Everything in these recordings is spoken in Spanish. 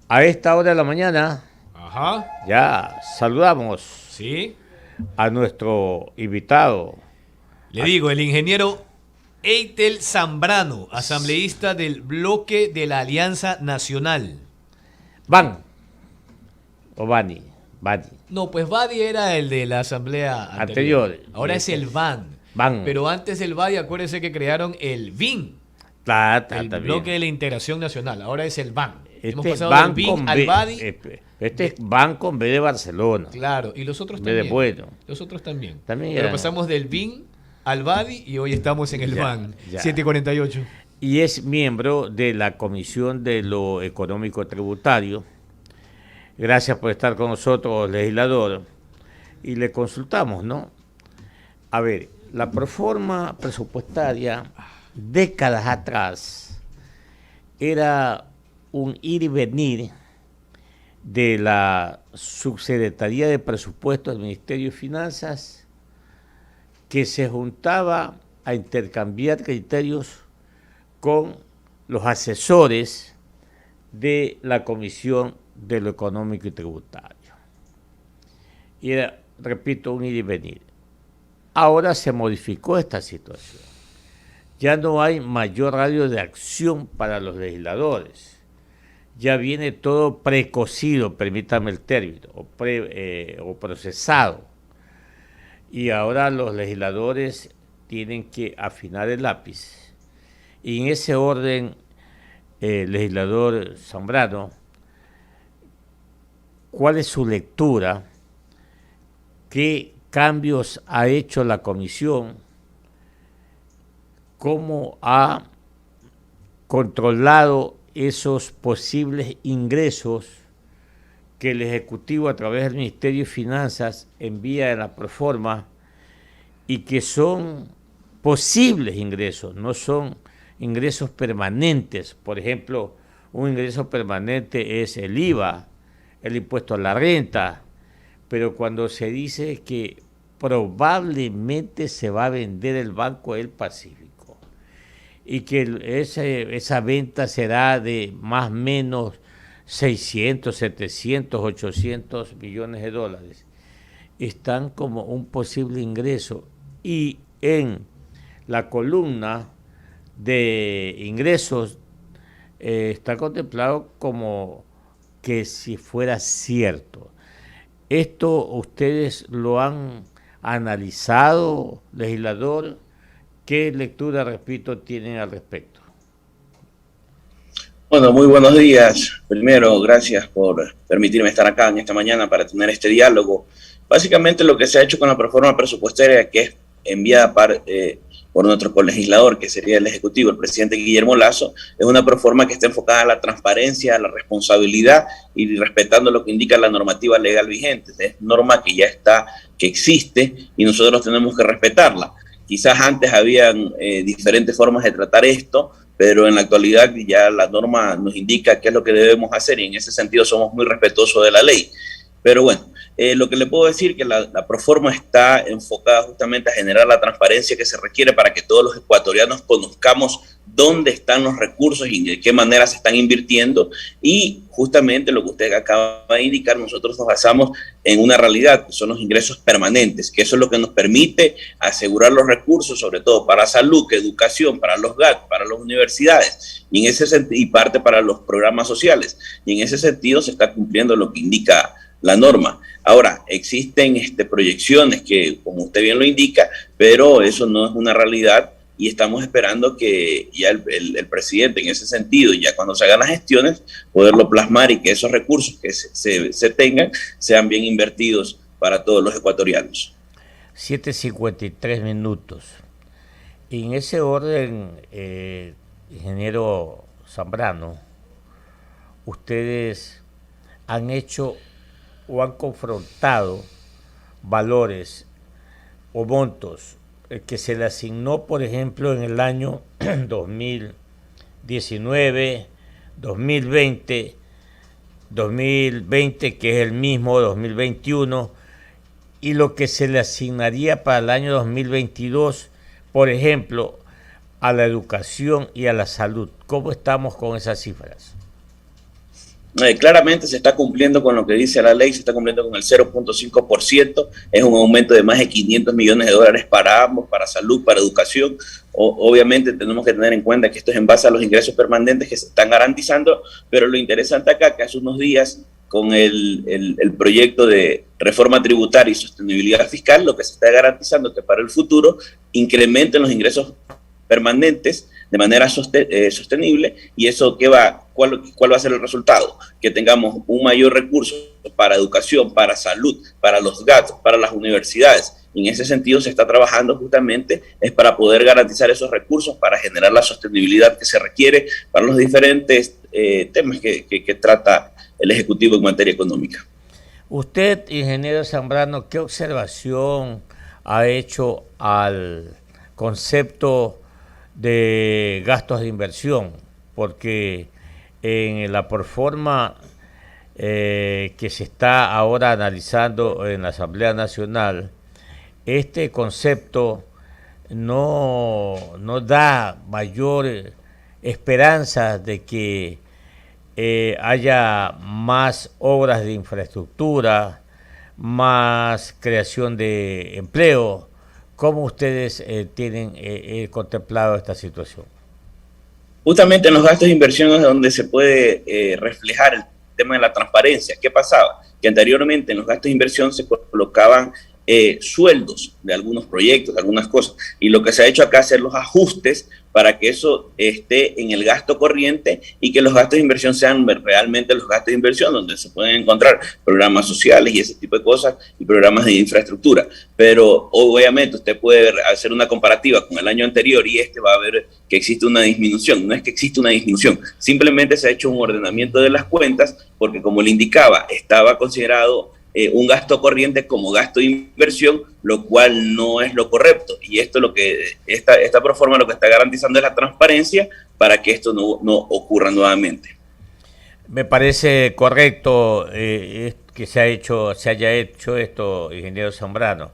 A esta hora de la mañana Ajá, ya saludamos sí. a nuestro invitado. Le digo, el ingeniero Eitel Zambrano, asambleísta del bloque de la Alianza Nacional. Van o Bani, No, pues Badi era el de la asamblea anterior. anterior. Y Ahora es este el VAN. Van, Pero antes del Badi, acuérdense que crearon el VIN, el bloque también. de la integración nacional. Ahora es el VAN. Hemos Este es pasado del Van VIN con al B. Badi. Este es Van con B de Barcelona. Claro, y los otros B de también. bueno. Los otros también. También Pero eran. pasamos del VIN al Badi y hoy estamos en el Ya, VAN. ya. 748. Y es miembro de la Comisión de lo Económico Tributario. Gracias por estar con nosotros, legislador. Y le consultamos, ¿no? A ver, la proforma presupuestaria, décadas atrás, era un ir y venir de la Subsecretaría de Presupuestos del Ministerio de Finanzas, que se juntaba a intercambiar criterios con los asesores de la Comisión de lo Económico y Tributario. Y era, repito, un ir y venir. Ahora se modificó esta situación. Ya no hay mayor radio de acción para los legisladores. Ya viene todo precocido, permítame el término, o procesado. Y ahora los legisladores tienen que afinar el lápiz. Y en ese orden, legislador Zambrano, ¿cuál es su lectura? ¿Qué cambios ha hecho la comisión? ¿Cómo ha controlado esos posibles ingresos que el Ejecutivo a través del Ministerio de Finanzas envía en la proforma y que son posibles ingresos, no son ingresos permanentes? Por ejemplo, un ingreso permanente es el IVA, el impuesto a la renta, pero cuando se dice que probablemente se va a vender el Banco del Pacífico y que esa venta será de más o menos 600, 700, 800 millones de dólares, están como un posible ingreso. Y en la columna de ingresos está contemplado como que si fuera cierto. ¿Esto ustedes lo han analizado, legislador? ¿Qué lectura, repito, tienen al respecto? Bueno, muy buenos días. Primero, gracias por permitirme estar acá en esta mañana para tener este diálogo. Básicamente lo que se ha hecho con la proforma presupuestaria que es enviada por nuestro colegislador, que sería el Ejecutivo, el presidente Guillermo Lasso, es una proforma que está enfocada a la transparencia, a la responsabilidad y respetando lo que indica la normativa legal vigente. Es norma que ya está, que existe y nosotros tenemos que respetarla. Quizás antes habían diferentes formas de tratar esto, pero en la actualidad ya la norma nos indica qué es lo que debemos hacer y en ese sentido somos muy respetuosos de la ley. Pero bueno, lo que le puedo decir es que la proforma está enfocada justamente a generar la transparencia que se requiere para que todos los ecuatorianos conozcamos dónde están los recursos y de qué manera se están invirtiendo, y justamente lo que usted acaba de indicar, nosotros nos basamos en una realidad, que son los ingresos permanentes, que eso es lo que nos permite asegurar los recursos, sobre todo para salud, educación, para los GAT, para las universidades, y en ese sentido, y parte para los programas sociales, y en ese sentido se está cumpliendo lo que indica la norma. Ahora, existen proyecciones que, como usted bien lo indica, pero eso no es una realidad y estamos esperando que ya el presidente, en ese sentido, ya cuando se hagan las gestiones, poderlo plasmar y que esos recursos que se tengan sean bien invertidos para todos los ecuatorianos. 7:53 minutos. Y en ese orden, ingeniero Zambrano, ustedes han hecho o han confrontado valores o montos que se le asignó, por ejemplo, en el año 2019, 2020, 2020, que es el mismo 2021, y lo que se le asignaría para el año 2022, por ejemplo, a la educación y a la salud. ¿Cómo estamos con esas cifras? Claramente se está cumpliendo con lo que dice la ley, se está cumpliendo con el 0.5%, es un aumento de más de 500 millones de dólares para ambos, para salud, para educación. Obviamente tenemos que tener en cuenta que esto es en base a los ingresos permanentes que se están garantizando, pero lo interesante acá que hace unos días con el proyecto de reforma tributaria y sostenibilidad fiscal, lo que se está garantizando es que para el futuro incrementen los ingresos permanentes de manera sostenible, y eso ¿cuál va a ser el resultado? Que tengamos un mayor recurso para educación, para salud, para los gastos, para las universidades. Y en ese sentido se está trabajando justamente es para poder garantizar esos recursos, para generar la sostenibilidad que se requiere para los diferentes temas que trata el Ejecutivo en materia económica. Usted, ingeniero Zambrano, ¿qué observación ha hecho al concepto de gastos de inversión? Porque en la proforma que se está ahora analizando en la Asamblea Nacional, este concepto no da mayor esperanza de que haya más obras de infraestructura, más creación de empleo. ¿Cómo ustedes tienen contemplado esta situación? Justamente en los gastos de inversión es donde se puede reflejar el tema de la transparencia. ¿Qué pasaba? Que anteriormente en los gastos de inversión se colocaban sueldos de algunos proyectos, de algunas cosas, y lo que se ha hecho acá es hacer los ajustes para que eso esté en el gasto corriente y que los gastos de inversión sean realmente los gastos de inversión, donde se pueden encontrar programas sociales y ese tipo de cosas y programas de infraestructura. Pero obviamente usted puede hacer una comparativa con el año anterior y va a ver que existe una disminución. No es que existe una disminución, simplemente se ha hecho un ordenamiento de las cuentas porque, como le indicaba, estaba considerado un gasto corriente como gasto de inversión, lo cual no es lo correcto. Y esto lo que esta proforma lo que está garantizando es la transparencia para que esto no ocurra nuevamente. Me parece correcto que se haya hecho esto, ingeniero Zambrano.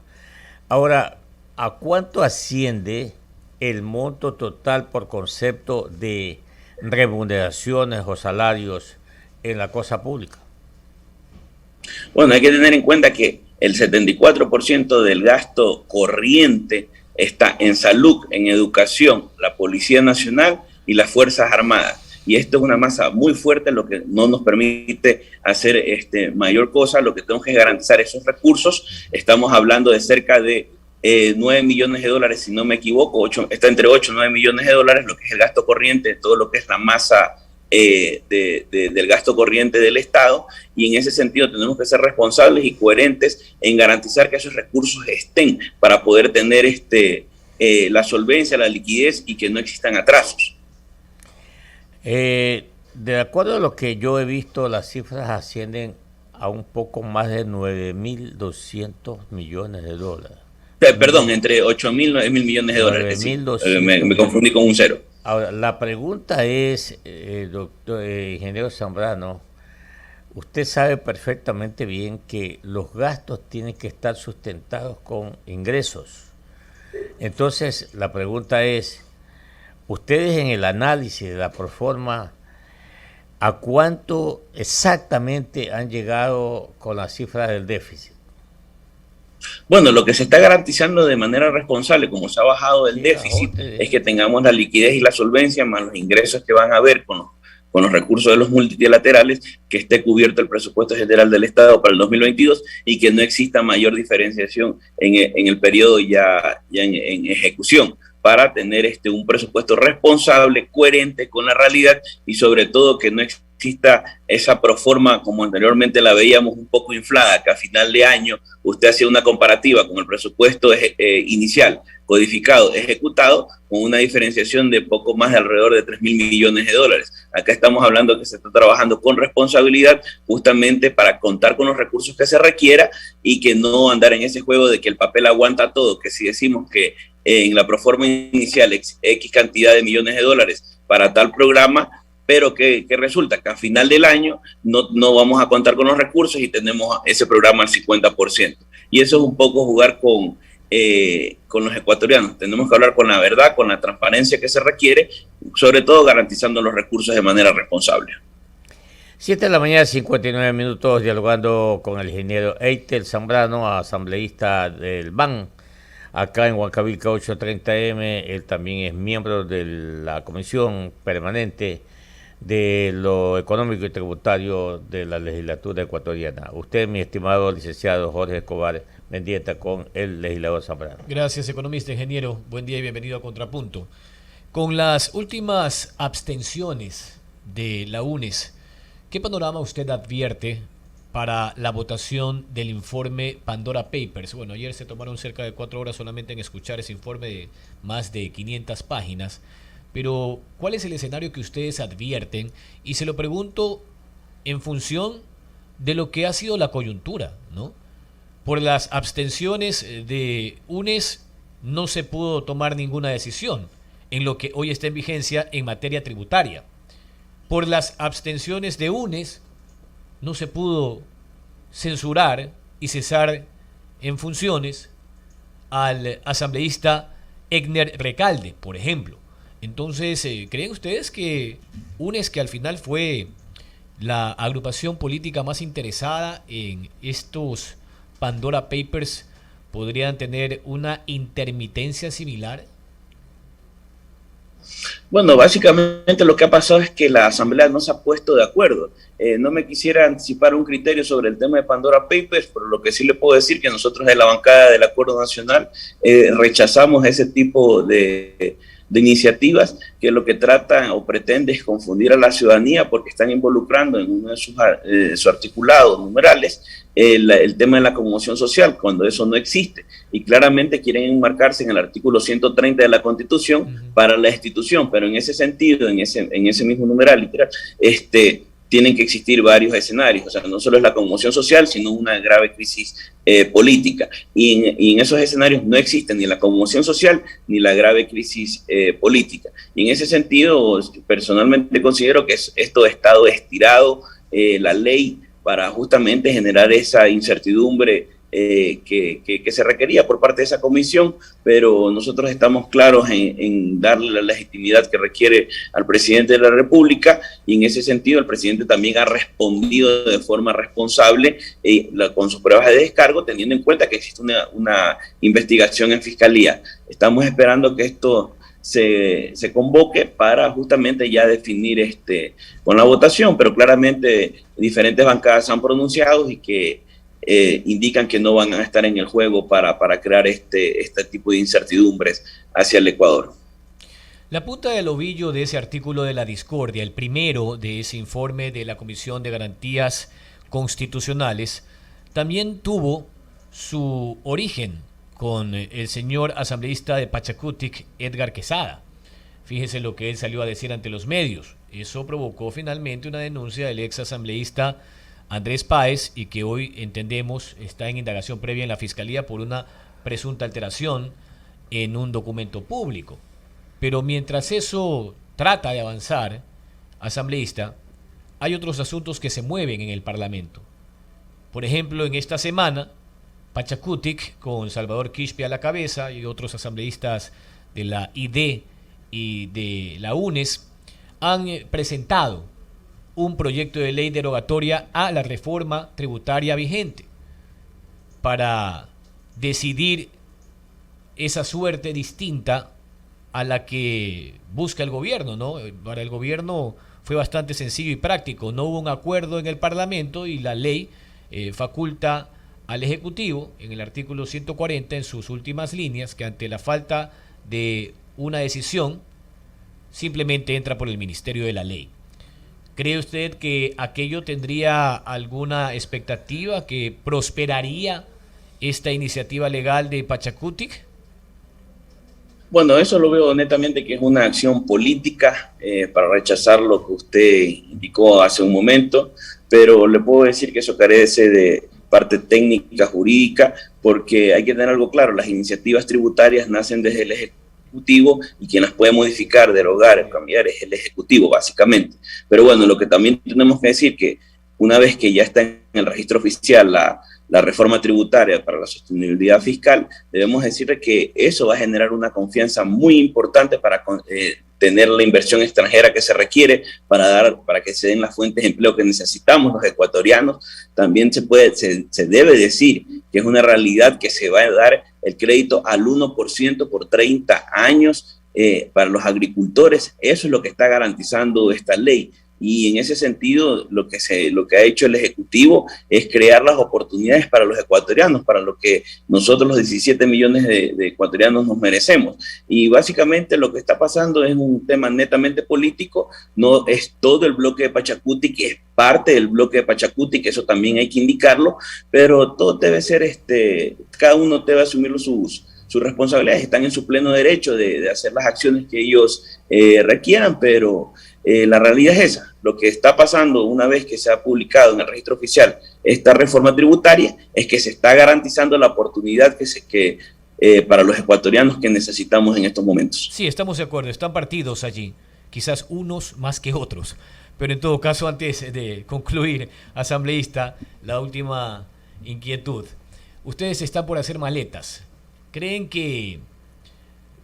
Ahora, ¿a cuánto asciende el monto total por concepto de remuneraciones o salarios en la cosa pública? Bueno, hay que tener en cuenta que el 74% del gasto corriente está en salud, en educación, la Policía Nacional y las Fuerzas Armadas. Y esto es una masa muy fuerte, lo que no nos permite hacer mayor cosa. Lo que tenemos que garantizar esos recursos. Estamos hablando de cerca de 9 millones de dólares, si no me equivoco, está entre 8 y 9 millones de dólares, lo que es el gasto corriente, todo lo que es la masa del gasto corriente del Estado, y en ese sentido tenemos que ser responsables y coherentes en garantizar que esos recursos estén para poder tener la solvencia, la liquidez y que no existan atrasos. De acuerdo a lo que yo he visto, las cifras ascienden a un poco más de 9.200 millones de dólares. Perdón, entre 8.000 y 9.000 millones de dólares. Sí. Me confundí con un cero. Ahora, la pregunta es, doctor ingeniero Zambrano, usted sabe perfectamente bien que los gastos tienen que estar sustentados con ingresos. Entonces, la pregunta es, ustedes en el análisis de la proforma, ¿a cuánto exactamente han llegado con la cifra del déficit? Bueno, lo que se está garantizando de manera responsable, como se ha bajado el déficit, es que tengamos la liquidez y la solvencia más los ingresos que van a haber con los recursos de los multilaterales, que esté cubierto el presupuesto general del Estado para el 2022 y que no exista mayor diferenciación en el periodo ya en ejecución, para tener un presupuesto responsable, coherente con la realidad y sobre todo que no exista esa proforma como anteriormente la veíamos un poco inflada, que a final de año usted hacía una comparativa con el presupuesto inicial, codificado, ejecutado, con una diferenciación de poco más de alrededor de 3.000 millones de dólares. Acá estamos hablando que se está trabajando con responsabilidad justamente para contar con los recursos que se requiera y que no andar en ese juego de que el papel aguanta todo, que si decimos que en la proforma inicial X cantidad de millones de dólares para tal programa, pero que resulta que a final del año no vamos a contar con los recursos y tenemos ese programa al 50%. Y eso es un poco jugar con los ecuatorianos. Tenemos que hablar con la verdad, con la transparencia que se requiere, sobre todo garantizando los recursos de manera responsable. 7 de la mañana, 59 minutos, dialogando con el ingeniero Eitel Zambrano, asambleísta del BAN, acá en Huancavilca 830M. Él también es miembro de la Comisión Permanente de lo Económico y Tributario de la Legislatura Ecuatoriana. Usted, mi estimado licenciado Jorge Escobar Mendieta, con el legislador Zambrano. Gracias, economista, ingeniero. Buen día y bienvenido a Contrapunto. Con las últimas abstenciones de la UNES, ¿qué panorama usted advierte para la votación del informe Pandora Papers? Bueno, ayer se tomaron cerca de 4 horas solamente en escuchar ese informe de más de 500 páginas, pero ¿cuál es el escenario que ustedes advierten? Y se lo pregunto en función de lo que ha sido la coyuntura, ¿no? Por las abstenciones de UNES no se pudo tomar ninguna decisión en lo que hoy está en vigencia en materia tributaria. Por las abstenciones de UNES no se pudo censurar y cesar en funciones al asambleísta Egner Recalde, por ejemplo. Entonces, ¿creen ustedes que UNES, que al final fue la agrupación política más interesada en estos Pandora Papers, podrían tener una intermitencia similar? Bueno, básicamente lo que ha pasado es que la Asamblea no se ha puesto de acuerdo. No me quisiera anticipar un criterio sobre el tema de Pandora Papers, pero lo que sí le puedo decir que nosotros de la bancada del Acuerdo Nacional rechazamos ese tipo de iniciativas que lo que tratan o pretenden es confundir a la ciudadanía porque están involucrando en uno de sus articulados numerales el tema de la conmoción social, cuando eso no existe. Y claramente quieren enmarcarse en el artículo 130 de la Constitución para la institución, pero en ese sentido, en ese mismo numeral literal, tienen que existir varios escenarios, o sea, no solo es la conmoción social, sino una grave crisis política. Y en esos escenarios no existe ni la conmoción social ni la grave crisis política. Y en ese sentido, personalmente considero que esto ha estado estirado la ley para justamente generar esa incertidumbre que se requería por parte de esa comisión, pero nosotros estamos claros en darle la legitimidad que requiere al presidente de la República, y en ese sentido el presidente también ha respondido de forma responsable con sus pruebas de descargo, teniendo en cuenta que existe una investigación en Fiscalía. Estamos esperando que esto se convoque para justamente ya definir con la votación, pero claramente diferentes bancadas se han pronunciado y que indican que no van a estar en el juego para crear este tipo de incertidumbres hacia el Ecuador. La punta del ovillo de ese artículo de la discordia, el primero de ese informe de la Comisión de Garantías Constitucionales, también tuvo su origen con el señor asambleísta de Pachacutic, Edgar Quesada. Fíjese lo que él salió a decir ante los medios. Eso provocó finalmente una denuncia del ex asambleísta Andrés Páez, y que hoy entendemos está en indagación previa en la Fiscalía por una presunta alteración en un documento público. Pero mientras eso trata de avanzar, asambleísta, hay otros asuntos que se mueven en el Parlamento. Por ejemplo, en esta semana, Pachacutic, con Salvador Quispe a la cabeza y otros asambleístas de la ID y de la UNES, han presentado un proyecto de ley derogatoria a la reforma tributaria vigente para decidir esa suerte distinta a la que busca el gobierno, ¿no? Para el gobierno fue bastante sencillo y práctico. No hubo un acuerdo en el Parlamento y la ley faculta al Ejecutivo, en el artículo 140, en sus últimas líneas, que ante la falta de una decisión, simplemente entra por el Ministerio de la Ley. ¿Cree usted que aquello tendría alguna expectativa, que prosperaría esta iniciativa legal de Pachacutic? Bueno, eso lo veo netamente que es una acción política para rechazar lo que usted indicó hace un momento, pero le puedo decir que eso carece de parte técnica, jurídica, porque hay que tener algo claro: las iniciativas tributarias nacen desde el Ejecutivo y quien las puede modificar, derogar, cambiar es el Ejecutivo, básicamente. Pero bueno, lo que también tenemos que decir que una vez que ya está en el registro oficial la reforma tributaria para la sostenibilidad fiscal, debemos decirle que eso va a generar una confianza muy importante para tener la inversión extranjera que se requiere para que se den las fuentes de empleo que necesitamos los ecuatorianos. También se debe decir que es una realidad que se va a dar el crédito al 1% por 30 años para los agricultores. Eso es lo que está garantizando esta ley. Y en ese sentido, lo que ha hecho el Ejecutivo es crear las oportunidades para los ecuatorianos, para lo que nosotros los 17 millones de ecuatorianos nos merecemos. Y básicamente lo que está pasando es un tema netamente político, no es todo el bloque de Pachacuti, que es parte del bloque de Pachacuti, que eso también hay que indicarlo, pero todo debe ser, cada uno debe asumir sus responsabilidades, están en su pleno derecho de hacer las acciones que ellos requieran, pero la realidad es esa. Lo que está pasando una vez que se ha publicado en el registro oficial esta reforma tributaria es que se está garantizando la oportunidad para los ecuatorianos que necesitamos en estos momentos. Sí, estamos de acuerdo, están partidos allí, quizás unos más que otros, pero en todo caso, antes de concluir, asambleísta, la última inquietud. Ustedes están por hacer maletas. ¿Creen que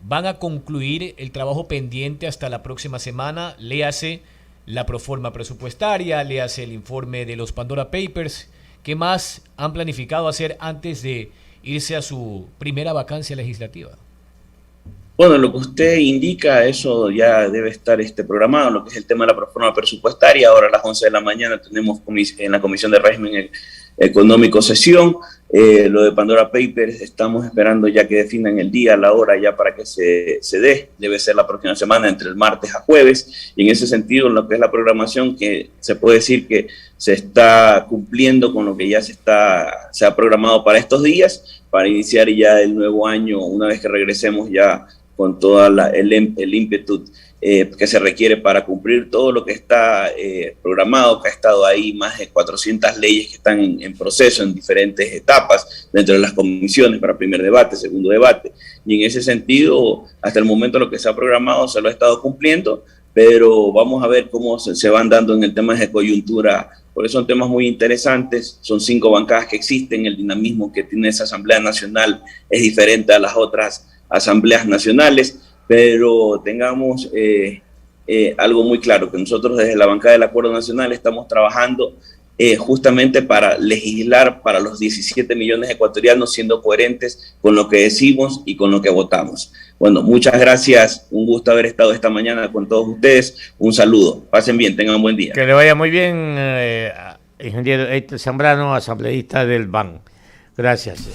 van a concluir el trabajo pendiente hasta la próxima semana? Léase la proforma presupuestaria, léase el informe de los Pandora Papers. ¿Qué más han planificado hacer antes de irse a su primera vacancia legislativa? Bueno, lo que usted indica, eso ya debe estar programado, lo que es el tema de la proforma presupuestaria. Ahora a las 11 de la mañana tenemos en la Comisión de Régimen Económico sesión. Lo de Pandora Papers estamos esperando ya que definan el día, la hora ya para que se dé. Debe ser la próxima semana, entre el martes a jueves. Y en ese sentido, lo que es la programación, que se puede decir que se está cumpliendo con lo que ya se ha programado para estos días, para iniciar ya el nuevo año, una vez que regresemos ya con toda el ímpetu que se requiere para cumplir todo lo que está programado, que ha estado ahí más de 400 leyes que están en proceso en diferentes etapas dentro de las comisiones para primer debate, segundo debate. Y en ese sentido, hasta el momento lo que se ha programado se lo ha estado cumpliendo, pero vamos a ver cómo se van dando en el tema de coyuntura, porque son temas muy interesantes. Son 5 bancadas que existen, el dinamismo que tiene esa Asamblea Nacional es diferente a las otras asambleas nacionales, pero tengamos algo muy claro, que nosotros desde la bancada del Acuerdo Nacional estamos trabajando justamente para legislar para los 17 millones de ecuatorianos, siendo coherentes con lo que decimos y con lo que votamos. Bueno, muchas gracias, un gusto haber estado esta mañana con todos ustedes, un saludo, pasen bien, tengan un buen día. Que le vaya muy bien, ingeniero Eitel Zambrano, asambleísta del BAN. Gracias.